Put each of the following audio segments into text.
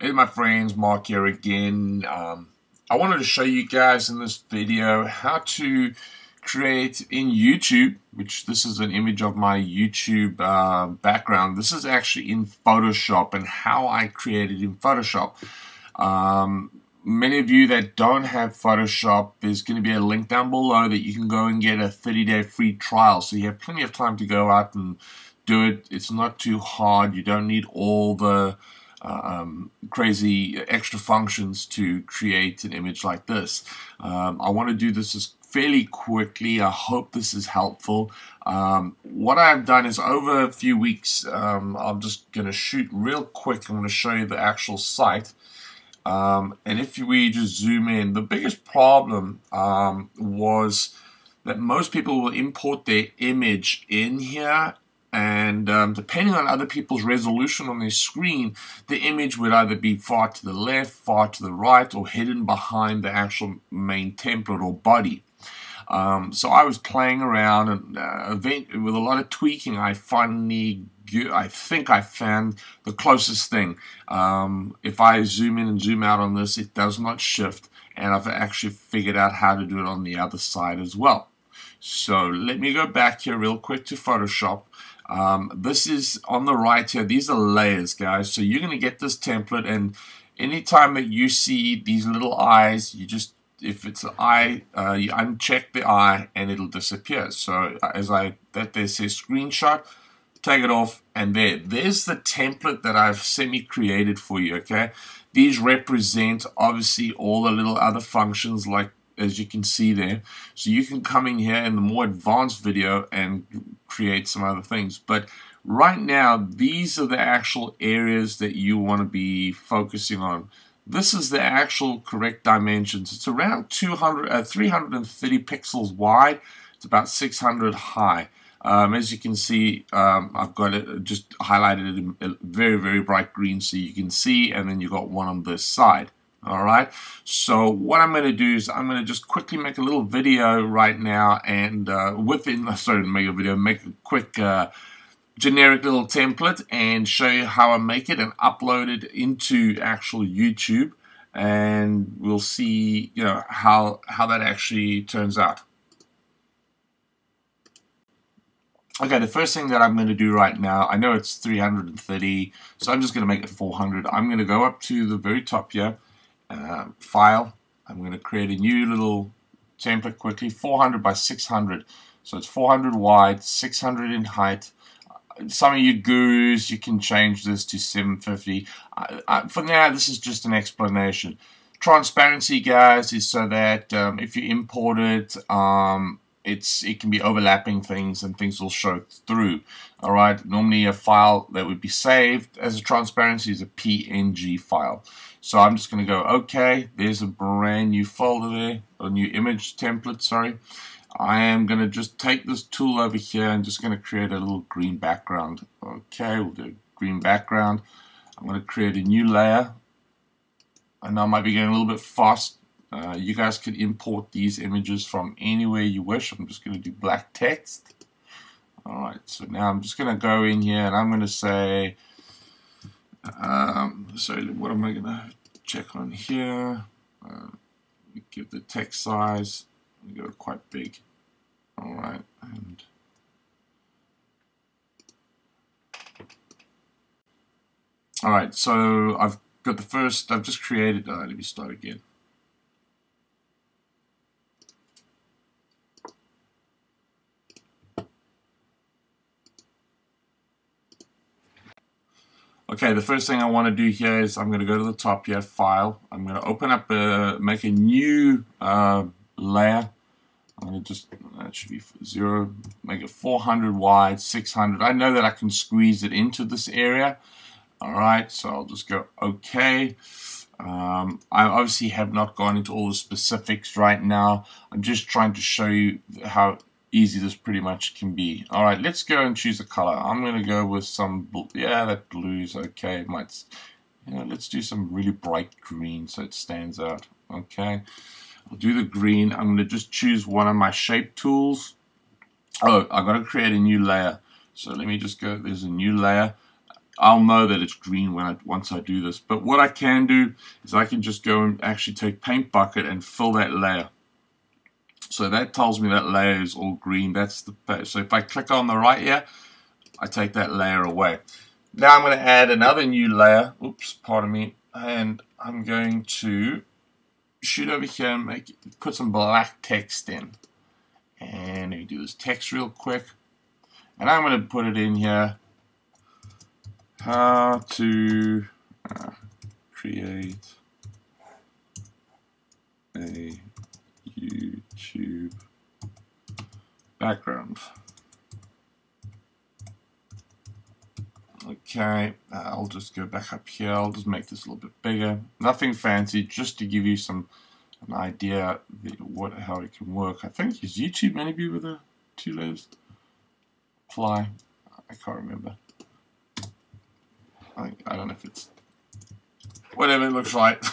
Hey my friends, Mark here again. I wanted to show you guys in this video how to create in YouTube, which this is an image of my YouTube background. This is actually in Photoshop and how I created in Photoshop. Many of you that don't have Photoshop, there's going to be a link down below that you can go and get a 30-day free trial. So you have plenty of time to go out and do it. It's not too hard. You don't need all the crazy extra functions to create an image like this. I want to do this as fairly quickly. I hope this is helpful. What I've done is over a few weeks, I'm just going to shoot real quick. I'm going to show you the actual site. And if we just zoom in, the biggest problem was that most people will import their image in here, and depending on other people's resolution on their screen, the image would either be far to the left, far to the right, or hidden behind the actual main template or body. So I was playing around, and with a lot of tweaking, I think I found the closest thing. If I zoom in and zoom out on this, it does not shift, and I've actually figured out how to do it on the other side as well. So let me go back here real quick to Photoshop. This is on the right here. These are layers, guys. So you're going to get this template, and anytime that you see these little eyes, you just, if it's an eye, you uncheck the eye and it'll disappear. So that there says screenshot, take it off, and there's the template that I've semi-created for you, okay? These represent obviously all the little other functions, like as you can see there. So you can come in here in the more advanced video and create some other things. But right now, these are the actual areas that you want to be focusing on. This is the actual correct dimensions. It's around 330 pixels wide. It's about 600 high. As you can see, I've got it just highlighted in very, very bright green so you can see, and then you've got one on this side. Alright, so what I'm going to do is I'm going to just quickly make a little video right now, and make a quick generic little template and show you how I make it and upload it into actual YouTube, and we'll see, you know, how that actually turns out. Okay, the first thing that I'm going to do right now, I know it's 330, so I'm just going to make it 400. I'm going to go up to the very top here. File. I'm going to create a new little template quickly. 400 by 600, so it's 400 wide, 600 in height. Some of you gurus, you can change this to 750. For now, this is just an explanation. Transparency, guys, is so that if you import it, it can be overlapping things and things will show through. Alright, normally a file that would be saved as a transparency is a PNG file. So I'm just going to go OK. There's a brand new folder there, a new image template, sorry. I am going to just take this tool over here and just going to create a little green background. Okay, we'll do a green background. I'm going to create a new layer. I know I might be going a little bit fast. You guys can import these images from anywhere you wish. I'm just going to do black text. Alright, so now I'm just going to go in here and I'm going to say, so what am I going to check on here? Give the text size, go quite big. Alright, and alright, so I've got the first, I've just created, let me start again. Okay, the first thing I want to do here is I'm going to go to the top here, File. I'm going to open up, make a new layer. I'm going to just, that should be 0, make it 400 wide, 600. I know that I can squeeze it into this area. Alright, so I'll just go OK. I obviously have not gone into all the specifics right now. I'm just trying to show you how easy this pretty much can be. Alright, let's go and choose a color. I'm going to go with some, yeah, that blue is okay. It might, you know, let's do some really bright green so it stands out. Okay, I'll do the green. I'm going to just choose one of my shape tools. Oh, I've got to create a new layer. So let me just go, there's a new layer. I'll know that it's green once I do this. But what I can do is I can just go and actually take Paint Bucket and fill that layer. So that tells me that layer is all green. That's the so if I click on the right here, I take that layer away. Now I'm going to add another new layer. Oops, pardon me. And I'm going to shoot over here and put some black text in. And let me do this text real quick. And I'm going to put it in here. How to create a YouTube background. Okay, I'll just go back up here. I'll just make this a little bit bigger. Nothing fancy, just to give you an idea how it can work. I think is YouTube maybe with the 2 layers. Apply. I can't remember. I don't know if it's whatever it looks like.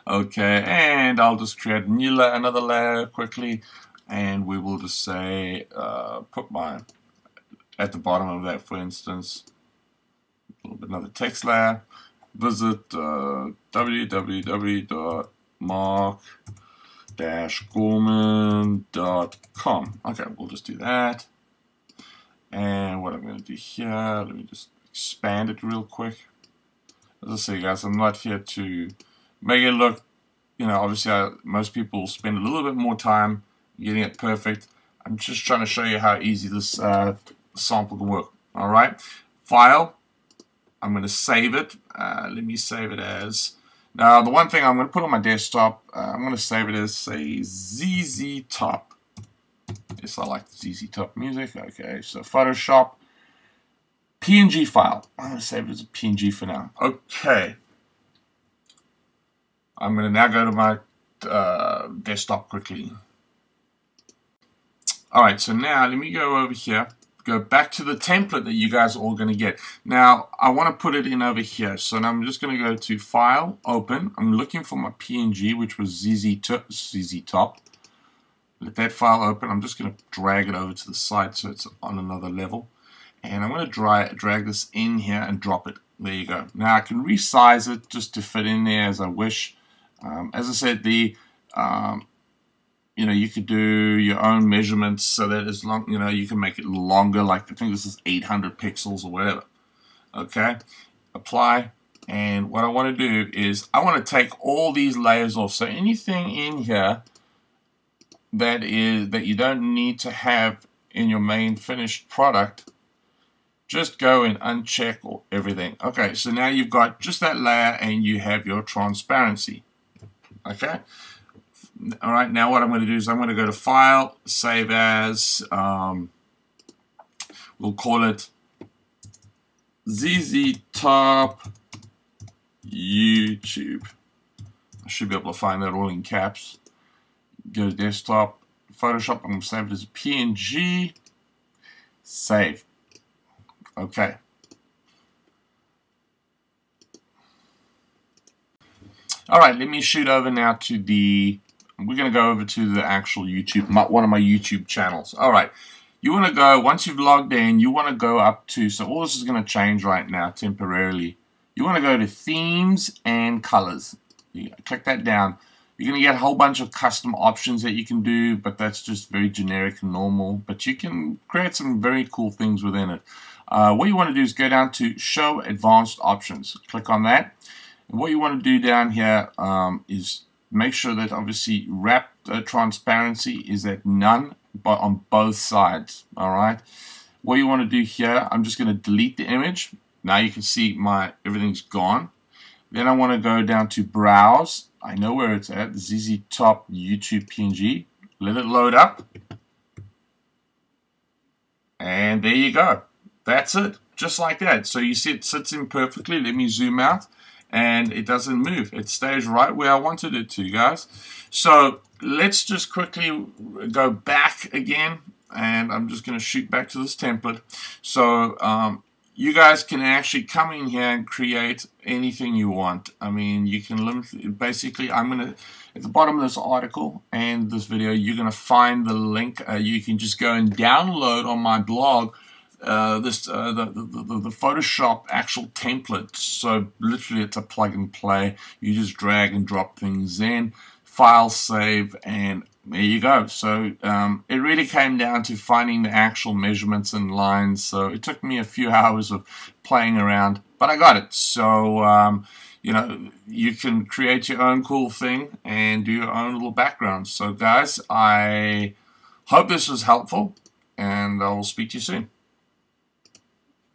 Okay, and I'll just create another layer quickly, and we will just say put mine at the bottom of that, for instance, another text layer. Visit www.mark-gorman.com. Okay, we'll just do that. And what I'm going to do here, let me just expand it real quick. As I say, guys, I'm not here to make it look, obviously most people spend a little bit more time getting it perfect. I'm just trying to show you how easy this sample can work. Alright, File, I'm going to save it. Let me save it as, now the one thing I'm going to put on my desktop, I'm going to save it as, say, ZZ Top. Yes, I like ZZ Top music. Okay, so Photoshop, PNG file. I'm going to save it as a PNG for now. Okay. I'm going to now go to my desktop quickly. Alright, so now let me go over here. Go back to the template that you guys are all going to get. Now, I want to put it in over here. So now I'm just going to go to File, Open. I'm looking for my PNG, which was ZZ Top. Let that file open. I'm just going to drag it over to the side so it's on another level. And I'm going to drag this in here and drop it. There you go. Now I can resize it just to fit in there as I wish. As I said, you could do your own measurements so that as long, you can make it longer. Like I think this is 800 pixels or whatever. Okay, apply. And what I want to do is I want to take all these layers off. So anything in here that you don't need to have in your main finished product, just go and uncheck everything. Okay, so now you've got just that layer and you have your transparency. Okay. All right, now what I'm going to do is I'm going to go to File, Save As, we'll call it ZZ Top YouTube. I should be able to find that all in caps. Go to Desktop, Photoshop, I'm going to save it as a PNG, save. Okay. Alright, let me shoot over now to we're going to go over to the actual YouTube, one of my YouTube channels. Alright, you want to go, once you've logged in, you want to go up to, so all this is going to change right now temporarily. You want to go to Themes and Colors. You click that down. You're going to get a whole bunch of custom options that you can do, but that's just very generic and normal. But you can create some very cool things within it. What you want to do is go down to Show Advanced Options. Click on that. And what you want to do down here is make sure that obviously wrap transparency is at none, but on both sides. Alright. What you want to do here, I'm just going to delete the image. Now you can see everything's gone. Then I want to go down to Browse. I know where it's at, ZZ Top YouTube PNG. Let it load up. And there you go. That's it. Just like that. So you see it sits in perfectly. Let me zoom out. And it doesn't move. It stays right where I wanted it to, guys. So let's just quickly go back again. And I'm just going to shoot back to this template. So you guys can actually come in here and create anything you want. I mean, you can limit, basically, I'm going to, at the bottom of this article and this video, you're going to find the link. You can just go and download on my blog the Photoshop actual template. So literally it's a plug and play. You just drag and drop things in, file save, and there you go. So it really came down to finding the actual measurements and lines. So it took me a few hours of playing around, but I got it. So you know, you can create your own cool thing and do your own little background. So guys, I hope this was helpful, and I will speak to you soon.